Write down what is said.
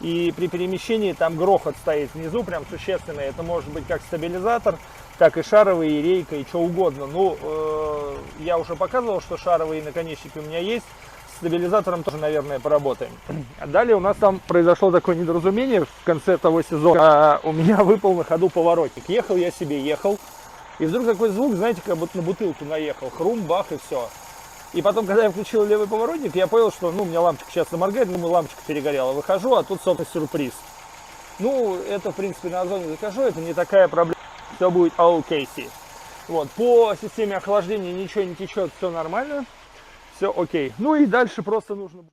И при перемещении там грохот стоит внизу, прям существенный. Это может быть как стабилизатор, так и шаровые, и рейка, и что угодно. Ну, я уже показывал, что шаровые наконечники у меня есть. С стабилизатором тоже, наверное, поработаем. А далее у нас там произошло такое недоразумение в конце того сезона. У меня выпал на ходу поворотник. Ехал я себе, ехал. И вдруг такой звук, знаете, как будто на бутылку наехал. Хрум, бах, и все. И потом, когда я включил левый поворотник, я понял, что, ну, у меня лампочка часто моргает, думаю, лампочка перегорела. Выхожу, а тут, собственно, сюрприз. Ну, это, в принципе, на озоне закажу, это не такая проблема. Все будет окей. Вот, по системе охлаждения ничего не течет, все нормально, все окей. Ну и дальше просто нужно...